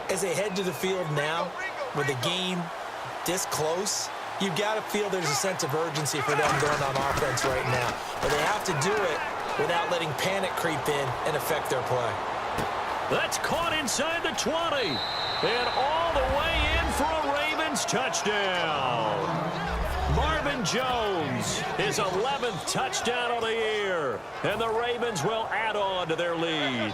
As they head to the field now, with the game this close, you've got to feel there's a sense of urgency for them going on offense right now. But they have to do it without letting panic creep in and affect their play. That's caught inside the 20. And all the way in for a Ravens touchdown. Marvin Jones, his 11th touchdown of the year. And the Ravens will add on to their lead.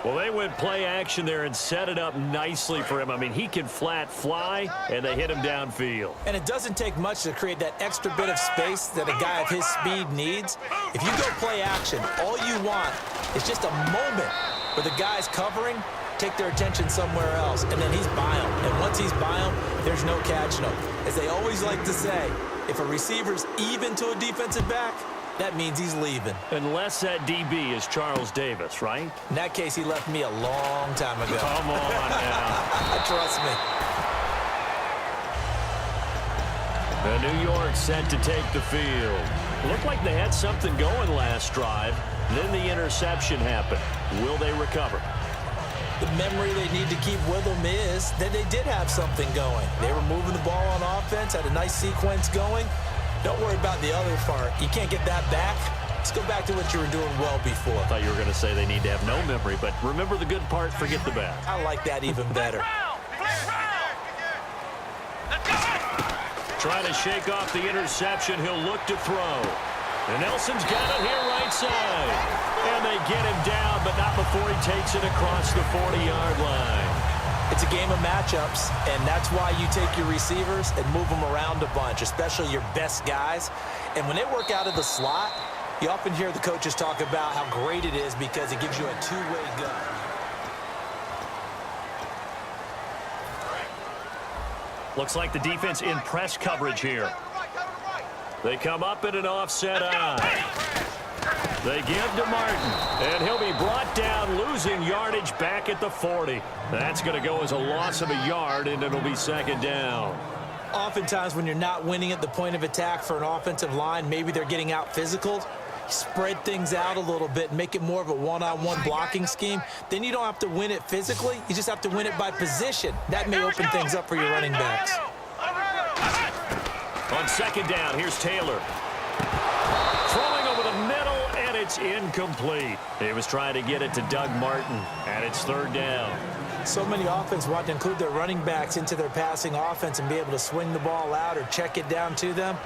Well, they went play action there and set it up nicely for him. I mean, he can flat fly, and they hit him downfield. And it doesn't take much to create that extra bit of space that a guy of his speed needs. If you go play action, all you want is just a moment where the guy's covering, take their attention somewhere else, and then he's by him. And once he's by him, there's no catching him. As they always like to say, if a receiver's even to a defensive back, that means he's leaving. Unless that DB is Charles Davis, right? In that case, he left me a long time ago. Come on now. Trust me. New York set to take the field. Looked like they had something going last drive. Then the interception happened. Will they recover? The memory they need to keep with them is that they did have something going. They were moving the ball on offense, had a nice sequence going. Don't worry about the other part. You can't get that back. Let's go back to what you were doing well before. I thought you were going to say they need to have no memory, but remember the good part, forget the bad. I like that even better. Trying to shake off the interception. He'll look to throw. And Nelson's got it here right side. And they get him down, but not before he takes it across the 40-yard line. It's a game of matchups, and that's why you take your receivers and move them around a bunch, especially your best guys. And when they work out of the slot, you often hear the coaches talk about how great it is because it gives you a two-way go. Looks like the defense in press coverage here. They come up in an offset eye. They give to Martin, and he'll be brought down, losing yardage back at the 40. That's going to go as a loss of a yard, and it'll be second down. Oftentimes when you're not winning at the point of attack for an offensive line, maybe they're getting out physical. Spread things out a little bit, make it more of a one-on-one blocking scheme. Then you don't have to win it physically. You just have to win it by position. That may open things up for your running backs. On second down, here's Taylor. Throwing over the middle, and it's incomplete. He was trying to get it to Doug Martin, and it's third down. So many offenses want to include their running backs into their passing offense and be able to swing the ball out or check it down to them.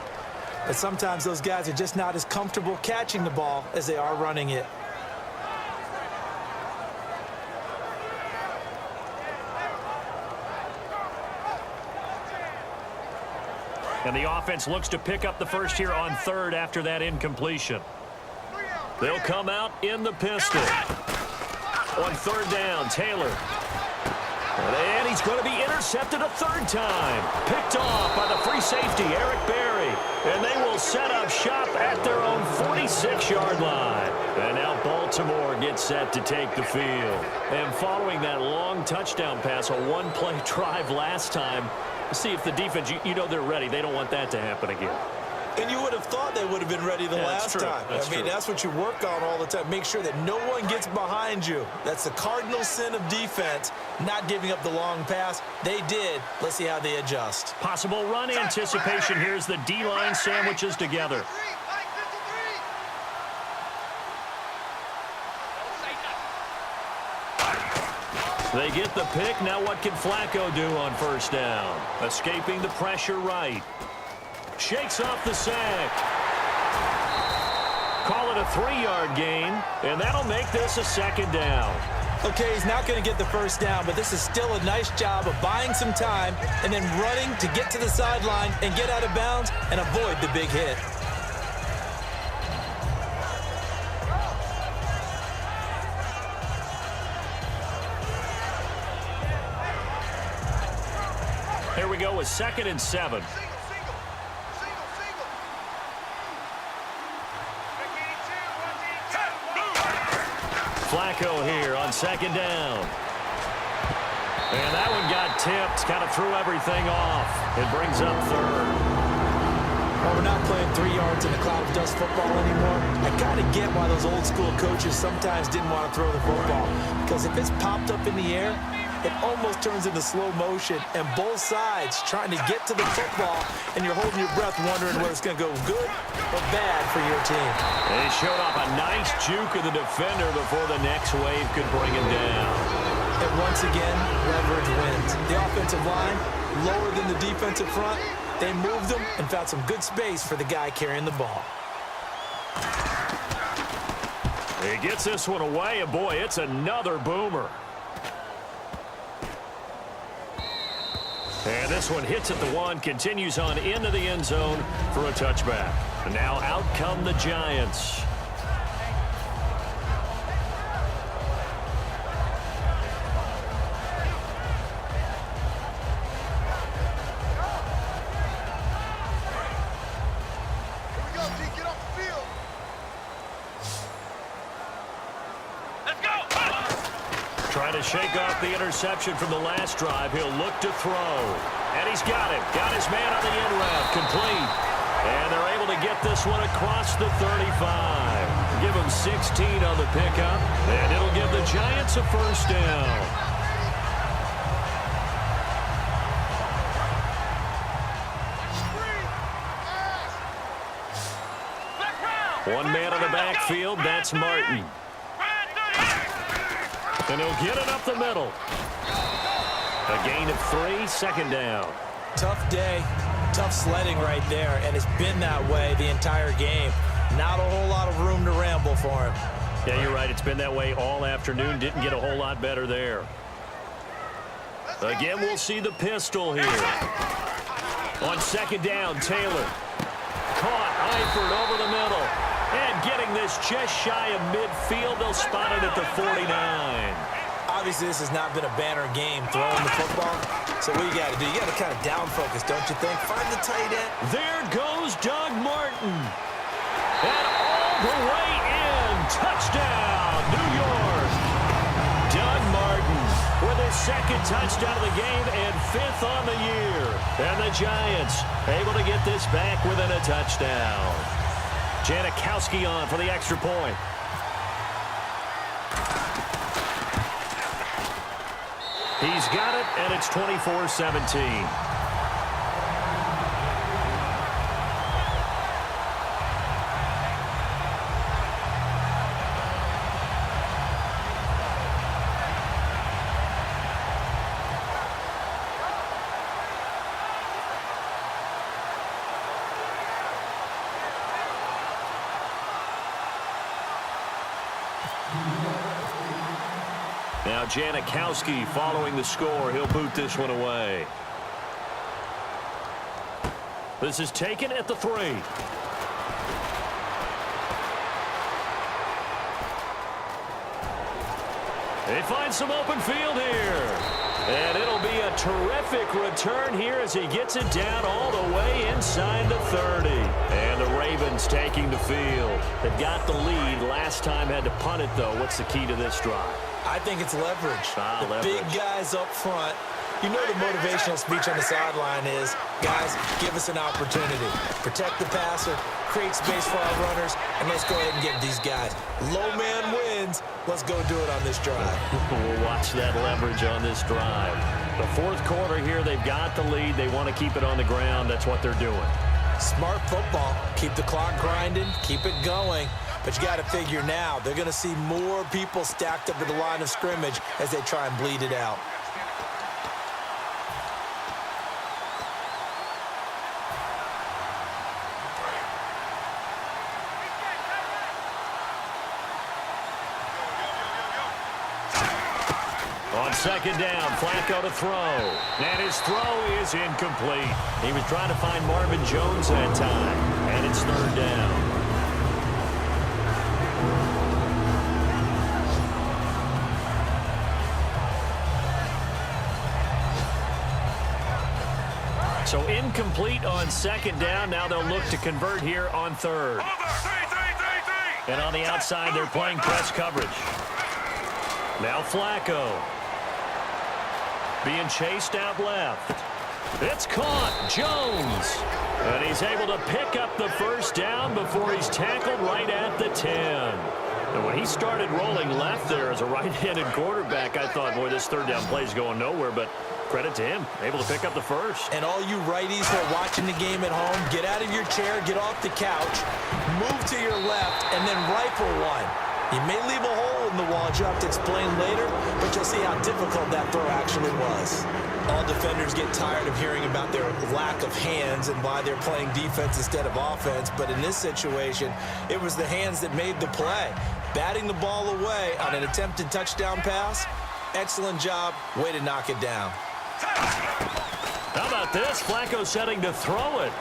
But sometimes those guys are just not as comfortable catching the ball as they are running it. And the offense looks to pick up the first here on third after that incompletion. They'll come out in the pistol. On third down, Taylor. And he's going to be intercepted a third time. Picked off by the free safety, Eric Berry. And they will set up shop at their own 46-yard line. And now Baltimore gets set to take the field. And following that long touchdown pass, a one-play drive last time, see if the defense, you know they're ready. They don't want that to happen again. And you would have thought they would have been ready the last time. That's what you work on all the time. Make sure that no one gets behind you. That's the cardinal sin of defense, not giving up the long pass. They did. Let's see how they adjust. Possible run anticipation. Here's the D-line sandwiches together. They get the pick. Now what can Flacco do on first down? Escaping the pressure right. Shakes off the sack. Call it a 3-yard gain, and that'll make this a second down. Okay, he's not going to get the first down, but this is still a nice job of buying some time and then running to get to the sideline and get out of bounds and avoid the big hit. Here we go with 2nd and 7. Flacco here on 2nd down. And that one got tipped, kind of threw everything off. It brings up third. Well, we're not playing 3 yards in a cloud of dust football anymore. I kind of get why those old school coaches sometimes didn't want to throw the football. Because if it's popped up in the air, it almost turns into slow motion, and both sides trying to get to the football, and you're holding your breath wondering whether it's going to go good or bad for your team. They showed off a nice juke of the defender before the next wave could bring him down. And once again, leverage wins. The offensive line, lower than the defensive front, they moved them and found some good space for the guy carrying the ball. He gets this one away, and boy, it's another boomer. And this one hits at the one, continues on into the end zone for a touchback. And now out come the Giants. Trying to shake off the interception from the last drive. He'll look to throw. And he's got it. Got his man on the end route. Complete. And they're able to get this one across the 35. Give him 16 on the pickup. And it'll give the Giants a first down. One man on the backfield. That's Martin. And he'll get it up the middle. A gain of 3, second down. Tough day, tough sledding right there, and it's been that way the entire game. Not a whole lot of room to ramble for him. Yeah, you're right. It's been that way all afternoon. Didn't get a whole lot better there. Again, we'll see the pistol here. On second down, Taylor. Caught, Eifert over the middle. And getting this just shy of midfield, they'll spot it at the 49. Obviously, this has not been a banner game throwing the football. So what you got to do, you got to kind of down focus, don't you think? Find the tight end. There goes Doug Martin. And all the way in. Touchdown, New York. Doug Martin with his second touchdown of the game and 5th on the year. And the Giants able to get this back within a touchdown. Janikowski on for the extra point. He's got it, and it's 24-17. Now Janikowski following the score. He'll boot this one away. This is taken at the 3. They find some open field here. And it'll be a terrific return here as he gets it down all the way inside the 30. And the Ravens taking the field. They've got the lead. Last time had to punt it, though. What's the key to this drive? I think it's leverage. The leverage. Big guys up front. You know the motivational speech on the sideline is, guys, give us an opportunity. Protect the passer, create space for our runners, and let's go ahead and get these guys. Low man wins. Let's go do it on this drive. We'll watch that leverage on this drive. The 4th quarter here, they've got the lead. They want to keep it on the ground. That's what they're doing. Smart football. Keep the clock grinding. Keep it going. But you got to figure now, they're going to see more people stacked up at the line of scrimmage as they try and bleed it out. On second down, Flacco to throw. And his throw is incomplete. He was trying to find Marvin Jones that time. And it's 3rd down. So incomplete on second down. Now they'll look to convert here on 3rd. And on the outside, they're playing press coverage. Now Flacco. Being chased out left. It's caught. Jones. And he's able to pick up the first down before he's tackled right at the 10. And when he started rolling left there as a right-handed quarterback, I thought, boy, this third down play is going nowhere, but credit to him, able to pick up the first. And all you righties who are watching the game at home, get out of your chair, get off the couch, move to your left, and then rifle one. You may leave a hole in the wall, you have to explain later, but you'll see how difficult that throw actually was. All defenders get tired of hearing about their lack of hands and why they're playing defense instead of offense, but in this situation, it was the hands that made the play. Batting the ball away on an attempted touchdown pass, excellent job, way to knock it down. How about this? Flacco setting to throw it.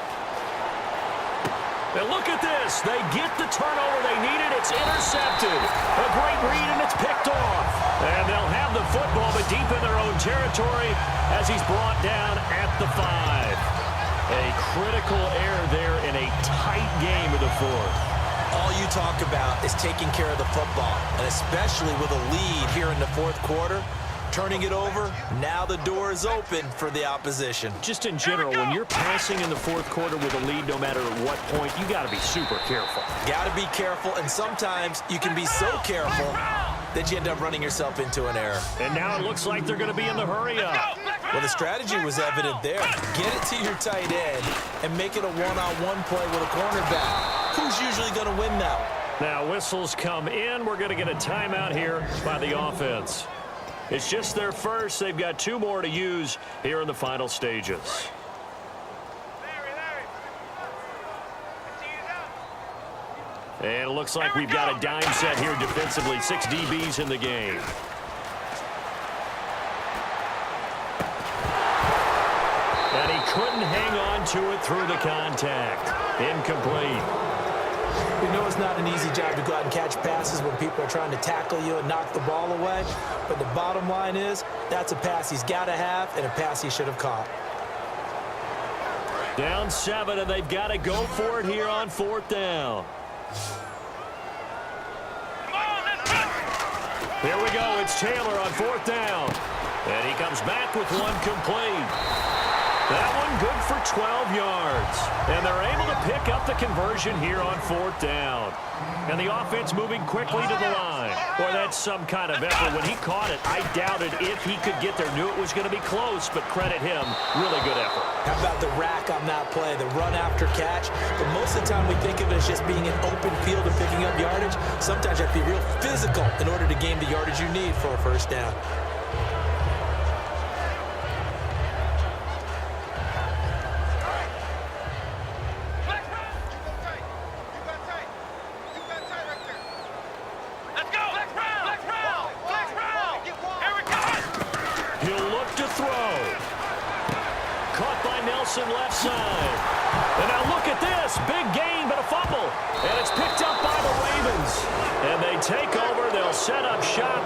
And look at this. They get the turnover they needed. It's intercepted. A great read, and it's picked off. And they'll have the football, but deep in their own territory as he's brought down at the 5. A critical error there in a tight game of the fourth. All you talk about is taking care of the football, and especially with a lead here in the fourth quarter, turning it over, now the door is open for the opposition. Just in general, when you're passing in the fourth quarter with a lead, no matter at what point, you got to be super careful. Got to be careful, and sometimes you can be so careful that you end up running yourself into an error. And now it looks like they're going to be in the hurry-up. Well, the strategy was evident there. Get it to your tight end and make it a one-on-one play with a cornerback. Who's usually going to win that? Now whistles come in. We're going to get a timeout here by the offense. It's just their first. They've got 2 more to use here in the final stages. And it looks like we've got a dime set here defensively. 6 DBs in the game. And he couldn't hang on to it through the contact. Incomplete. We know it's not an easy job to go out and catch passes when people are trying to tackle you and knock the ball away. But the bottom line is, that's a pass he's got to have and a pass he should have caught. Down 7, and they've got to go for it here on 4th down. Here we go. It's Taylor on 4th down. And he comes back with one complete. That one good for 12 yards. And they're able to pick up the conversion here on 4th down. And the offense moving quickly to the line. Boy, that's some kind of effort. When he caught it, I doubted if he could get there. Knew it was going to be close, but credit him. Really good effort. How about the rack on that play, the run after catch? But most of the time we think of it as just being an open field and picking up yardage. Sometimes you have to be real physical in order to gain the yardage you need for a first down. Left side. And now look at this. Big gain, but a fumble. And it's picked up by the Ravens. And they take over. They'll set up shop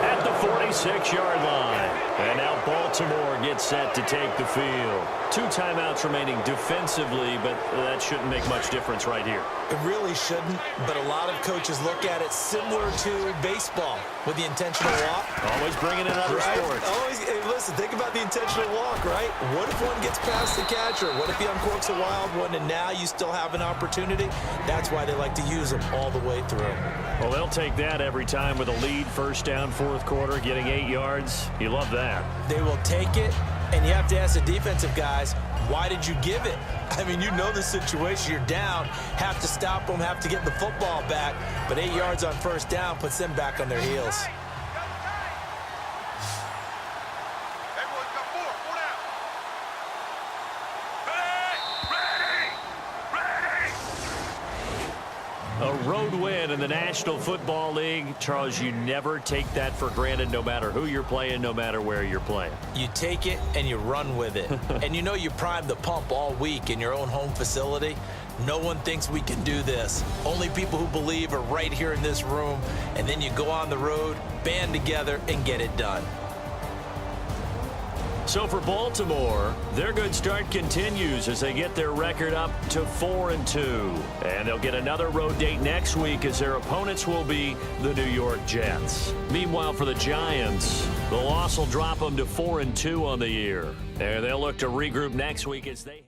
at the 46-yard line. And now Baltimore gets set to take the field. 2 timeouts remaining defensively, but that shouldn't make much difference right here. It really shouldn't, but a lot of coaches look at it similar to baseball with the intentional walk. Always bringing in other sports. Always, hey, listen, think about the intentional walk, right? What if one gets past the catcher? What if he uncorks a wild one and now you still have an opportunity? That's why they like to use them all the way through. Well, they'll take that every time with a lead. First down, 4th quarter, getting 8 yards. You love that. They will take it, and you have to ask the defensive guys, why did you give it? I mean, you know the situation. You're down, have to stop them, have to get the football back, but 8 yards on first down puts them back on their heels. A road win in the National Football League. Charles, you never take that for granted no matter who you're playing, no matter where you're playing. You take it and you run with it. And you know you primed the pump all week in your own home facility. No one thinks we can do this. Only people who believe are right here in this room. And then you go on the road, band together, and get it done. So for Baltimore, their good start continues as they get their record up to 4-2. And they'll get another road date next week as their opponents will be the New York Jets. Meanwhile, for the Giants, the loss will drop them to 4-2 on the year. And they'll look to regroup next week as they...